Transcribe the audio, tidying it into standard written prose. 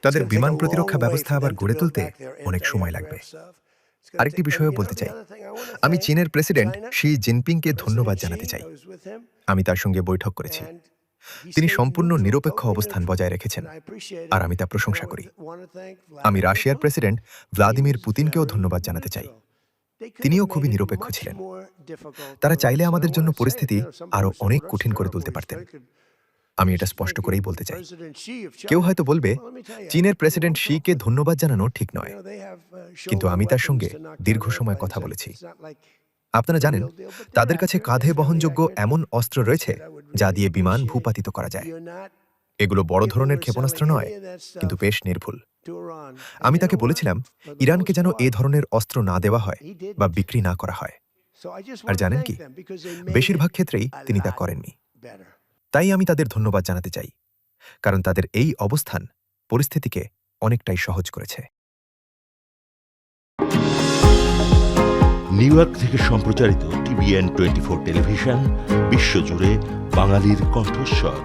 তাদের বিমান প্রতিরক্ষা ব্যবস্থা আবার গড়ে তুলতে অনেক সময় লাগবে। আরেকটি বিষয়ও বলতে চাই, আমি চীনের প্রেসিডেন্ট শি জিনপিংকে ধন্যবাদ জানাতে চাই। আমি তার সঙ্গে বৈঠক করেছি। তিনি সম্পূর্ণ নিরপেক্ষ অবস্থান বজায় রেখেছেন, আর আমি তা প্রশংসা করি। আমি রাশিয়ার প্রেসিডেন্ট ভ্লাদিমির পুতিনকেও ধন্যবাদ জানাতে চাই। তিনিও খুবই নিরপেক্ষ ছিলেন। তারা চাইলে আমাদের জন্য পরিস্থিতি আরও অনেক কঠিন করে তুলতে পারতেন। আমি এটা স্পষ্ট করেই বলতে চাই। কেউ হয়তো বলবে, চীনের প্রেসিডেন্ট শিকে ধন্যবাদ জানানো ঠিক নয়, কিন্তু আমি তার সঙ্গে দীর্ঘ সময় কথা বলেছি। আপনারা জানেন, তাদের কাছে কাঁধে বহনযোগ্য এমন অস্ত্র রয়েছে যা দিয়ে বিমান ভূপাতিত করা যায়। এগুলো বড় ধরনের ক্ষেপণাস্ত্র নয়, কিন্তু বেশ নির্ভুল। আমি তাকে বলেছিলাম, ইরানকে যেন এ ধরনের অস্ত্র না দেওয়া হয় বা বিক্রি না করা হয়। আর জানেন কি, বেশিরভাগ ক্ষেত্রেই তিনি তা করেননি। তাই আমি তাদের ধন্যবাদ জানাতে চাই, কারণ তাদের এই অবস্থান পরিস্থিতিকে অনেকটাই সহজ করেছে। নিউ ইয়র্ক থেকে সম্প্রচারিত TVN 24 টেলিভিশন বিশ্বজুড়ে বাঙালির কণ্ঠস্বর।